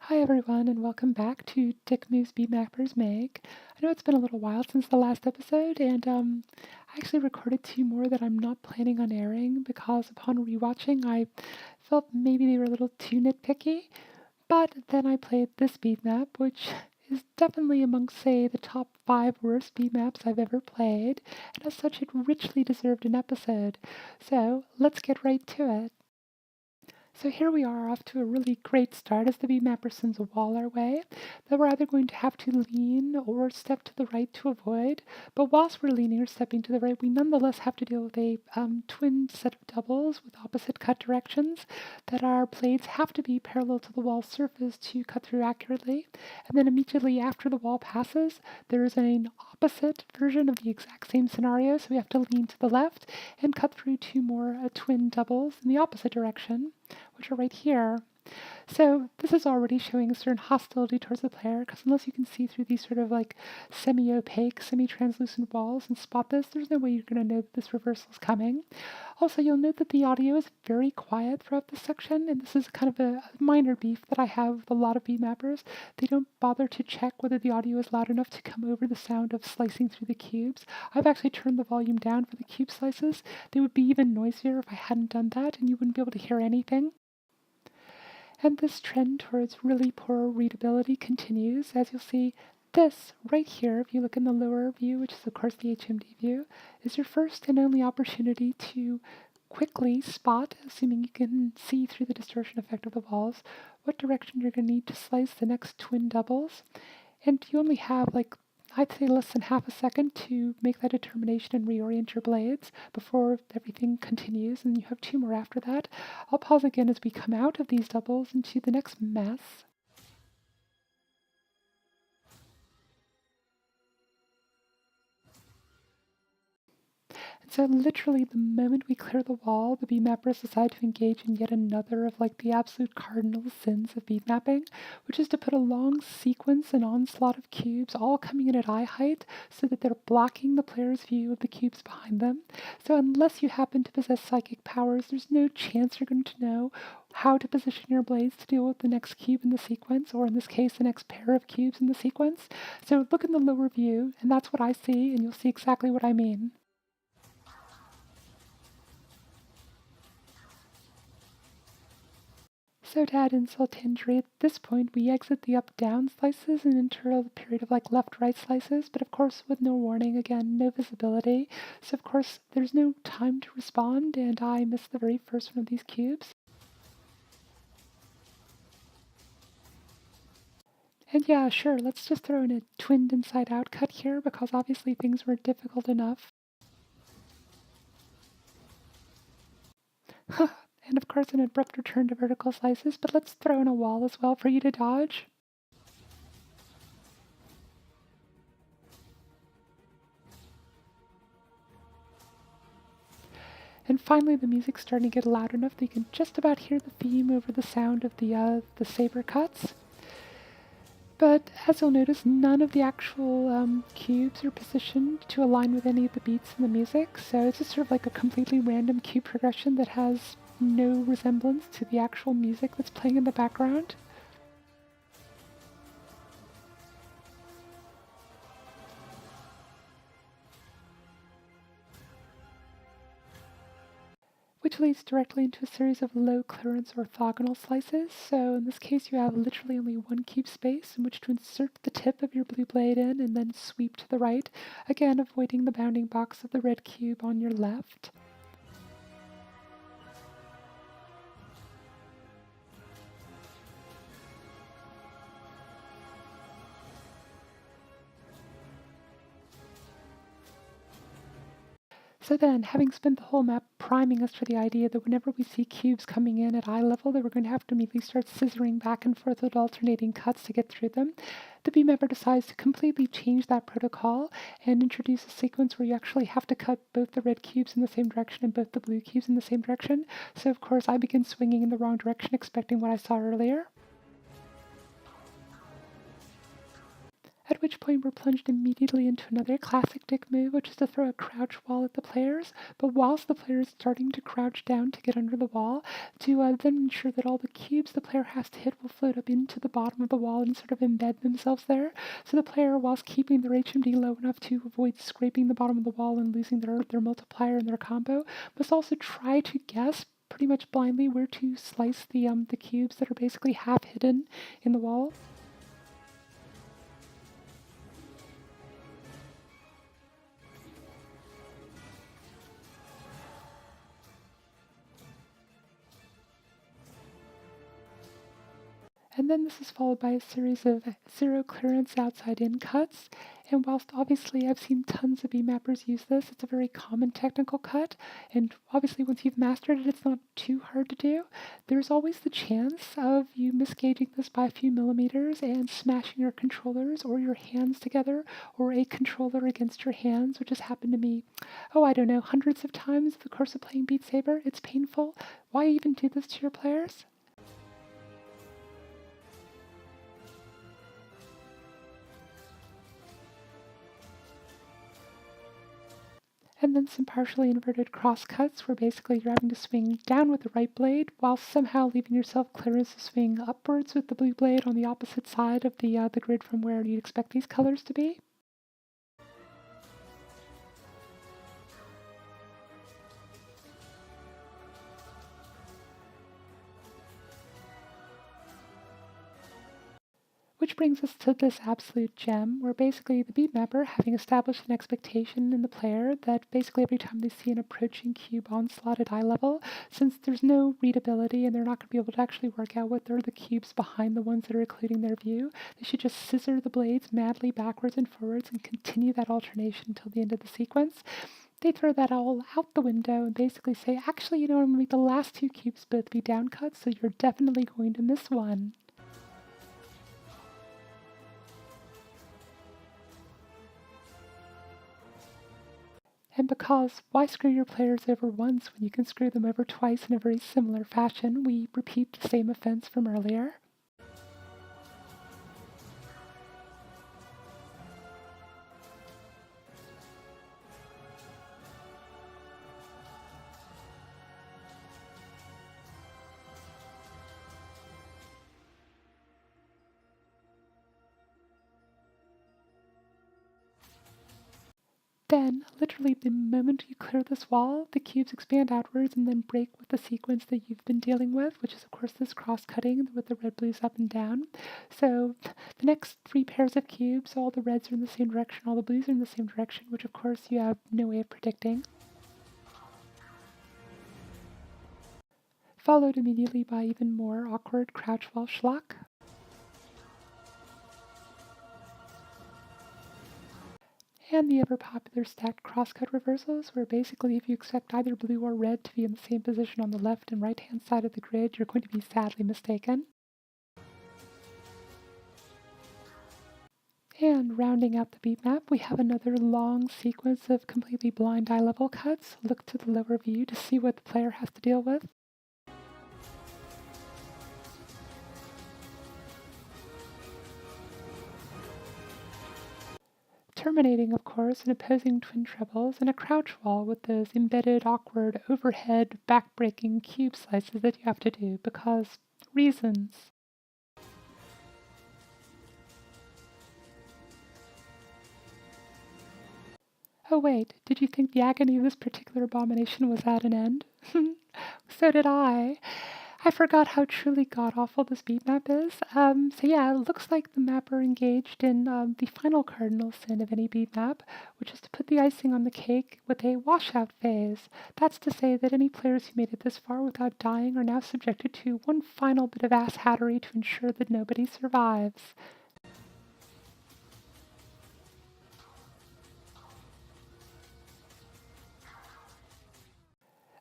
Hi everyone, and welcome back to Moves Beatmappers Make. I know it's been a little while since the last episode, and I actually recorded two more that I'm not planning on airing because upon rewatching, I felt maybe they were a little too nitpicky. But then I played this beat map, which is definitely amongst, say, the top 5 worst beat maps I've ever played, and as such, it richly deserved an episode. So let's get right to it. So here we are off to a really great start as the beatmapper sends a wall our way that we're either going to have to lean or step to the right to avoid. But whilst we're leaning or stepping to the right, we nonetheless have to deal with a twin set of doubles with opposite cut directions that our blades have to be parallel to the wall surface to cut through accurately. And then immediately after the wall passes, there is an opposite version of the exact same scenario. So we have to lean to the left and cut through two more twin doubles in the opposite direction, which are right here. So this is already showing a certain hostility towards the player, because unless you can see through these sort of like semi-opaque, semi-translucent walls and spot this, there's no way you're going to know that this reversal is coming. Also, you'll note that the audio is very quiet throughout this section, and this is kind of a minor beef that I have with a lot of beat mappers. They don't bother to check whether the audio is loud enough to come over the sound of slicing through the cubes. I've actually turned the volume down for the cube slices. They would be even noisier if I hadn't done that, and you wouldn't be able to hear anything. And this trend towards really poor readability continues. As you'll see, this right here, if you look in the lower view, which is of course the HMD view, is your first and only opportunity to quickly spot, assuming you can see through the distortion effect of the walls, what direction you're going to need to slice the next twin doubles. And you only have, like, I'd say less than half a second to make that determination and reorient your blades before everything continues, and you have two more after that. I'll pause again as we come out of these doubles into the next mess. So literally the moment we clear the wall, the beat mappers decide to engage in yet another of like the absolute cardinal sins of beat mapping, which is to put a long sequence and onslaught of cubes all coming in at eye height so that they're blocking the player's view of the cubes behind them. So unless you happen to possess psychic powers, there's no chance you're going to know how to position your blades to deal with the next cube in the sequence, or in this case, the next pair of cubes in the sequence. So look in the lower view, and that's what I see, and you'll see exactly what I mean. So to add insult to injury, at this point we exit the up-down slices and enter a period of like left-right slices, but of course with no warning, again, no visibility. So of course there's no time to respond, and I missed the very first one of these cubes. And yeah, sure, let's just throw in a twinned inside-out cut here, because obviously things were difficult enough. And of course an abrupt return to vertical slices, but let's throw in a wall as well for you to dodge. And finally, the music's starting to get loud enough that you can just about hear the theme over the sound of the saber cuts. But as you'll notice, none of the actual cubes are positioned to align with any of the beats in the music, so it's just sort of like a completely random cube progression that has no resemblance to the actual music that's playing in the background. Which leads directly into a series of low clearance orthogonal slices. So in this case, you have literally only one cube space in which to insert the tip of your blue blade in and then sweep to the right, again avoiding the bounding box of the red cube on your left. So then, having spent the whole map priming us for the idea that whenever we see cubes coming in at eye level, that we're going to have to immediately start scissoring back and forth with alternating cuts to get through them, the beatmapper decides to completely change that protocol and introduce a sequence where you actually have to cut both the red cubes in the same direction and both the blue cubes in the same direction. So of course I begin swinging in the wrong direction, expecting what I saw earlier. At at which point we're plunged immediately into another classic dick move, which is to throw a crouch wall at the players, but whilst the player is starting to crouch down to get under the wall, to then ensure that all the cubes the player has to hit will float up into the bottom of the wall and sort of embed themselves there. So the player, whilst keeping their HMD low enough to avoid scraping the bottom of the wall and losing their multiplier and their combo, must also try to guess pretty much blindly where to slice the cubes that are basically half hidden in the wall. And then this is followed by a series of zero clearance outside in cuts. And whilst obviously I've seen tons of beatmappers use this, it's a very common technical cut. And obviously once you've mastered it, it's not too hard to do. There's always the chance of you misgauging this by a few millimeters and smashing your controllers or your hands together, or a controller against your hands, which has happened to me, oh, I don't know, hundreds of times in the course of playing Beat Saber. It's painful. Why even do this to your players? And then some partially inverted cross cuts where basically you're having to swing down with the right blade while somehow leaving yourself clearance to swing upwards with the blue blade on the opposite side of the grid from where you'd expect these colors to be. Which brings us to this absolute gem, where basically the beat mapper, having established an expectation in the player that basically every time they see an approaching cube onslaught at eye level, since there's no readability and they're not going to be able to actually work out what are the cubes behind the ones that are occluding their view, they should just scissor the blades madly backwards and forwards and continue that alternation until the end of the sequence. They throw that all out the window and basically say, actually, I'm going to make the last two cubes both be down cuts, so you're definitely going to miss one. And because why screw your players over once when you can screw them over twice in a very similar fashion, we repeat the same offense from earlier. Then, literally the moment you clear this wall, the cubes expand outwards and then break with the sequence that you've been dealing with, which is of course this cross-cutting with the red, blues up and down. So the next three pairs of cubes, all the reds are in the same direction, all the blues are in the same direction, which of course you have no way of predicting. Followed immediately by even more awkward crouch wall schlock. And the ever-popular stacked crosscut reversals, where basically if you expect either blue or red to be in the same position on the left and right-hand side of the grid, you're going to be sadly mistaken. And rounding out the beat map, we have another long sequence of completely blind eye level cuts. Look to the lower view to see what the player has to deal with. Terminating, of course, in opposing twin trebles and a crouch wall with those embedded, awkward, overhead, back-breaking cube slices that you have to do because reasons. Oh wait, did you think the agony of this particular abomination was at an end? So did I. I forgot how truly god-awful this beat map is. So yeah, it looks like the mapper engaged in the final cardinal sin of any beat map, which is to put the icing on the cake with a washout phase. That's to say that any players who made it this far without dying are now subjected to one final bit of ass-hattery to ensure that nobody survives.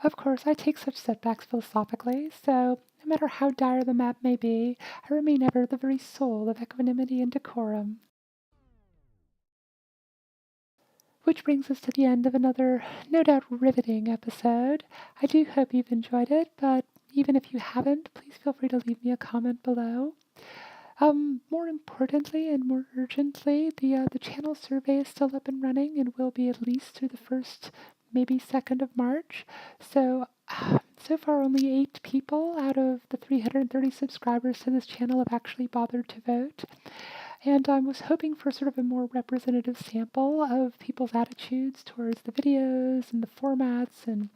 Of course, I take such setbacks philosophically, so no matter how dire the map may be, I remain ever the very soul of equanimity and decorum. Which brings us to the end of another, no doubt, riveting episode. I do hope you've enjoyed it, but even if you haven't, please feel free to leave me a comment below. More importantly and more urgently, the channel survey is still up and running and will be at least through the first, maybe 2nd of March. So, so far only 8 people out of the 330 subscribers to this channel have actually bothered to vote. And I was hoping for sort of a more representative sample of people's attitudes towards the videos and the formats and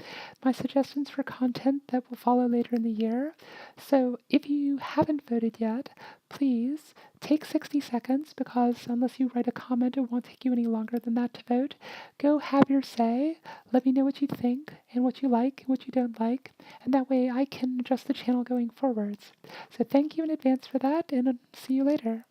my suggestions for content that will follow later in the year. So if you haven't voted yet, please take 60 seconds because unless you write a comment, it won't take you any longer than that to vote. Go have your say. Let me know what you think and what you like and what you don't like. And that way I can adjust the channel going forwards. So thank you in advance for that and I'll see you later.